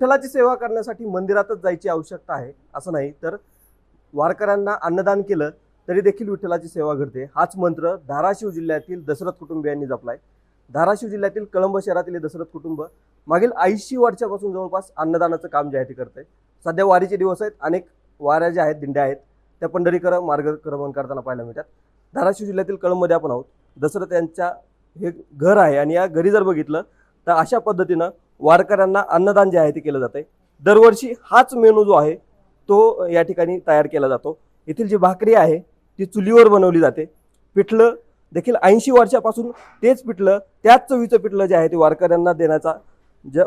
विठ्ठलाची सेवा करण्यासाठी मंदिरातच जायची आवश्यकता आहे असं नाही, तर वारकऱ्यांना अन्नदान केलं तरी देखील विठ्ठलाची सेवा घडते. हाच मंत्र धाराशिव जिल्ह्यातील दशरथ कुटुंबियांनी जपलाय. धाराशिव जिल्ह्यातील कळंब शहरातील दशरथ कुटुंब मागील 80 वर्षापासून जवळपास अन्नदानाचं काम जे आहे ते करतंय. सध्या वारीचे दिवस आहेत, अनेक वाऱ्या ज्या आहेत, दिंड्या आहेत, त्या पंढरीकडे मार्गक्रमण करताना पाहायला मिळतात. धाराशिव जिल्ह्यातील कळंबमध्ये आपण आहोत. दशरथ यांच्या हे घर आहे आणि या घरी जर बघितलं तर अशा पद्धतीनं वारकऱ्यांना अन्नदान जे आहे ते केलं जातंय. दरवर्षी हाच मेनू जो आहे तो या ठिकाणी तयार केला जातो. येथील जी भाकरी आहे ती चुलीवर बनवली जाते. पिठलं देखील 80 वर्षापासून तेच पिठलं, त्याच चवीचं पिठलं जे आहे ते वारकऱ्यांना देण्याचा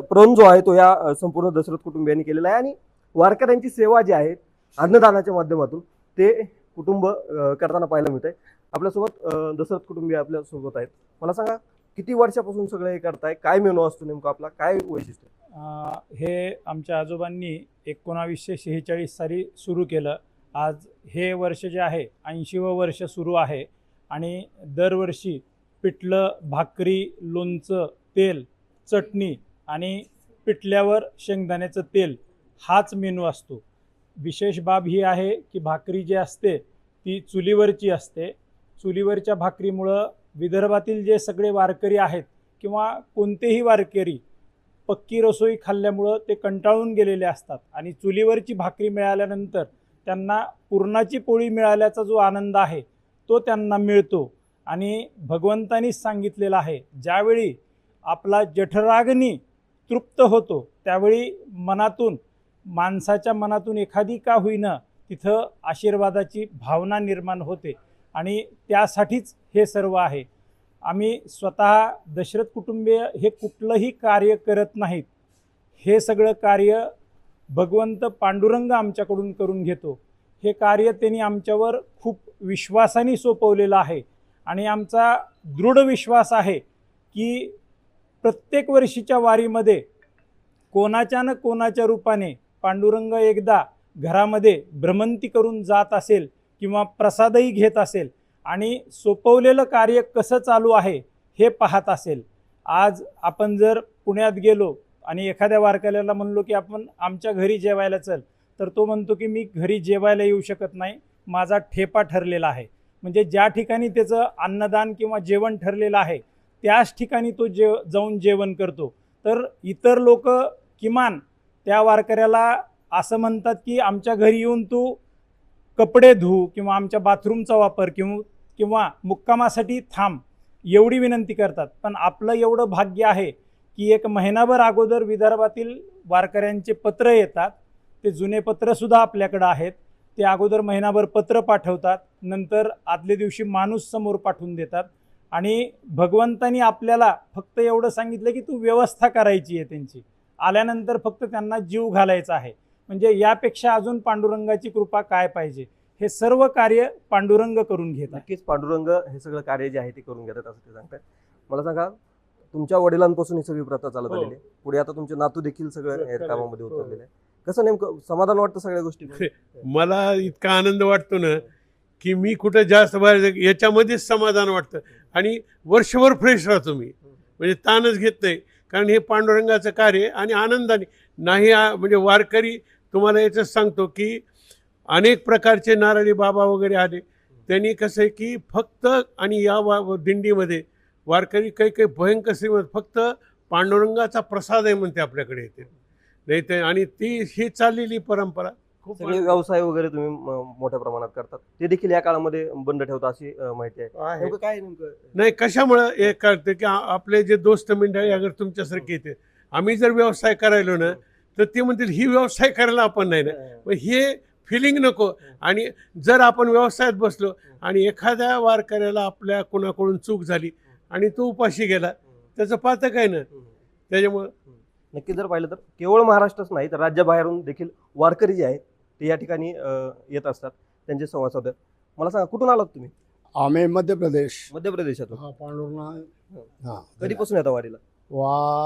प्रण जो आहे तो या संपूर्ण दशरथ कुटुंबियांनी केलेला आहे. आणि वारकऱ्यांची सेवा जी आहे अन्नदानाच्या माध्यमातून ते कुटुंब करताना पाहायला मिळतंय. आपल्यासोबत दशरथ कुटुंबीय आपल्यासोबत आहेत. मला सांगा, किती वर्षापासून सगळं हे करताय? काय मेनू असतो नेमकं आपला? काय वैशिष्ट्य? हे आमच्या आजोबांनी 1946 साली सुरू केलं. आज हे वर्ष जे आहे 80वं वर्ष सुरू आहे आणि दरवर्षी पिठलं, भाकरी, लोणचं, तेल, चटणी आणि पिठल्यावर शेंगदाण्याचं तेल हाच मेनू असतो. विशेष बाब ही आहे की भाकरी जी असते ती चुलीवरची असते. चुलीवरच्या भाकरीमुळं विदर्भातील जे सगळे वारकरी आहेत किंवा कोणतेही वारकरी पक्की रसोई खाल्ल्यामुळं ते कंटाळून गेलेले असतात आणि चुलीवरची भाकरी मिळाल्यानंतर त्यांना पुरणाची पोळी मिळाल्याचा जो आनंद आहे तो त्यांना मिळतो. आणि भगवंतानीच सांगितलेलं आहे, ज्यावेळी आपला जठराग्नी तृप्त होतो त्यावेळी मनातून, माणसाच्या मनातून एखादी का होईना तिथं आशीर्वादाची भावना निर्माण होते आणि त्यासाठीच हे सर्व आहे. आम्ही स्वतः दशरथ कुटुंबीय हे कुठलंही कार्य करत नाहीत. हे सगळं कार्य भगवंत पांडुरंग आमच्याकडून करून घेतो. हे कार्य त्यांनी आमच्यावर खूप विश्वासाने सोपवलेलं आहे आणि आमचा दृढ विश्वास आहे की प्रत्येक वर्षीच्या वारीमध्ये कोणाच्या न कोणाच्या रूपाने पांडुरंग एकदा घरामध्ये भ्रमंती करून जात असेल किंवा प्रसादही घेत असेल आणि सोपवलेलं कार्य कसं चालू आहे हे पाहत असेल. आज आपण जर पुण्यात गेलो आणि एखाद्या वारकऱ्याला म्हणलो की आपण आमच्या घरी जेवायला चल, तर तो म्हणतो की मी घरी जेवायला येऊ शकत नाही, माझा ठेपा ठरलेला आहे. म्हणजे ज्या ठिकाणी त्याचं अन्नदान किंवा जेवण ठरलेलं आहे त्याच ठिकाणी तो जाऊन जेवण करतो. तर इतर लोक किमान त्या वारकऱ्याला असं म्हणतात की आमच्या घरी येऊन तू कपडे धु किंवा आमच्या बाथरूमचा वापर किंवा मुक्कामासाठी थांब, एवढी विनंती करतात. पण आपलं एवढं भाग्य आहे की एक महिनाभर अगोदर विदर्भातील वारकऱ्यांचे पत्र येतात. ते जुने पत्रसुद्धा आपल्याकडं आहेत. ते अगोदर महिनाभर पत्र पाठवतात, नंतर आदल्या दिवशी माणूस समोर पाठवून देतात. आणि भगवंतानी आपल्याला फक्त एवढं सांगितलं की तू व्यवस्था करायची आहे त्यांची, आल्यानंतर फक्त त्यांना जीव घालायचा आहे. म्हणजे यापेक्षा अजून पांडुरंगाची कृपा काय पाहिजे. हे सर्व कार्य पांडुरंग करून घेतात. नक्कीच पांडुरंग हे सगळं कार्य जे आहे ते करून घेतात असं ते सांगतात. मला सांगा, तुमच्या वडिलांपासून ही सगळी प्रथा चालत आलेली आहे, पुढे आता तुमचे नातू देखील सगळं या कामामध्ये उतरलेले आहे. कसं नेमकं समाधान वाटतं सगळ्या गोष्टी? मला इतका आनंद वाटतो ना की मी कुठं जास्त बाहेर याच्यामध्येच समाधान वाटतं आणि वर्षभर फ्रेश राहतो मी. म्हणजे ताणच घेत नाही, कारण हे पांडुरंगाचं कार्य आणि आनंदाने नाही. म्हणजे वारकरी तुम्हाला याचंच सांगतो की अनेक प्रकारचे नारळी बाबा वगैरे आले, त्यांनी कसं आहे की फक्त आणि या दिंडीमध्ये वारकरी काही भयंकर श्रीमंत फक्त पांडुरंगाचा प्रसाद आहे म्हणते आपल्याकडे येते नाही ते. आणि ती ही चाललेली परंपरा खूप. सगळे व्यवसाय वगैरे तुम्ही मोठ्या प्रमाणात करतात, ते देखील या काळामध्ये बंद ठेवता अशी माहिती आहे. नेमकं काय नेमकं नाही कशामुळं हे कळतं की आपले जे दोस्त मंडळी अगर तुमच्यासारखे येते, आम्ही जर व्यवसाय करायलो ना तर ते म्हणतील ही व्यवसाय करायला आपण नाही ना, मग हे फिलिंग नको. आणि जर आपण व्यवसायात बसलो आणि एखाद्या वारकऱ्याला आपल्या कोणाकडून चूक झाली आणि तो उपाशी गेला, त्याचं पाहतं काय ना. त्याच्यामुळं नक्की जर पाहिलं तर केवळ महाराष्ट्रच नाही तर राज्याबाहेरून देखील वारकरी जे आहेत ते या ठिकाणी येत असतात, त्यांचे संवाद साधतात. मला सांगा, कुठून आलात तुम्ही? आम्ही मध्य प्रदेशातून. हा, पांडुरंग. हां, कधीपासून येता वारीला?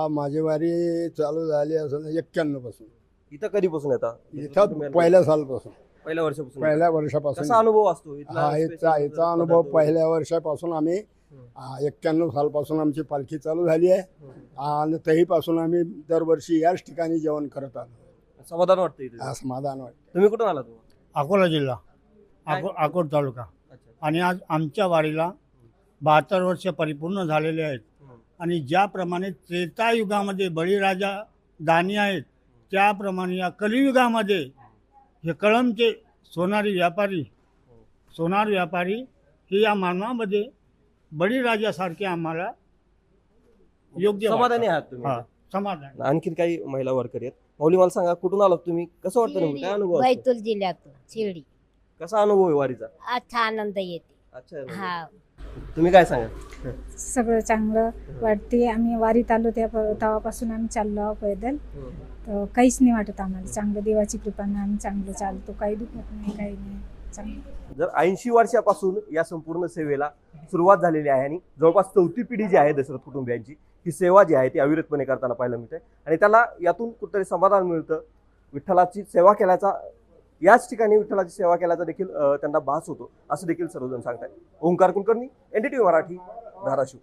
माझी वारी चालू झाली असं 91 पासून. इथं कधीपासून येता? इथं पहिल्या सालपासून, पहिल्या वर्षापासून. पहिल्या वर्षापासून. कसा अनुभव असतो इथला? हा, याचा अनुभव पहिल्या वर्षापासून आम्ही आहे. 91 सालपासून आमची पालखी चालू झाली आहे आणि तेहीपासून आम्ही दरवर्षी याच ठिकाणी जेवण करत आलो. समाधान वाटतं इथे. हा समाधान वाटतं. तुम्ही कुठून आला तुम्हाला? अकोला जिल्हा काय? अकोट तालुका. अच्छा. आणि आज आमच्या वारीला 72 वर्ष परिपूर्ण झालेले आहेत. आणि ज्याप्रमाणे त्रेतायुगामध्ये बळीराजा दानी आहेत, त्याप्रमाणे या कलियुगामध्ये हे कळमचे सोनार व्यापारी हे या मानवामध्ये बळीराजासारखे आम्हाला योग्य समाधानी वाटतं. आहात तुम्ही? हा, समाधान. आणखीन काही महिला वर्कर आहेत. माऊली, मला सांगा कुठून आलात तुम्ही? कसं वाटतं नेमकं? काय अनुभव असतो? बैतूल जिल्ह्यातून शिर्डी. कसा अनुभव आहे वारीचा? अच्छा आनंद येते. अच्छा. हा. तुम्ही काय सांगा? सगळं चांगलं वाटते. आम्ही वारीत आलो तेव्हापासून आम्ही चाललो आहोत पैदल, तर काहीच नाही वाटत आम्हाला. चांगलं देवाची कृपाने आम्ही चांगलं चालतो, काही दुखत नाही, काही नाही, चांगलं. जर 80 वर्षापासून या संपूर्ण सेवेला सुरुवात झालेली आहे आणि जवळपास 4थी पिढी जी आहे दशरथ कुटुंबियांची, ही सेवा जी आहे ती अविरतपणे करताना पाहायला मिळते आणि त्याला यातून कुठेतरी समाधान मिळतं. विठ्ठलाची सेवा केल्याचा, याच ठिकाणी विठ्ठलाची सेवा केल्याचा देखील त्यांना भास होतो, असं देखील सर्वजण सांगतात. ओंकार कुलकर्णी, NDTV मराठी, धाराशिव.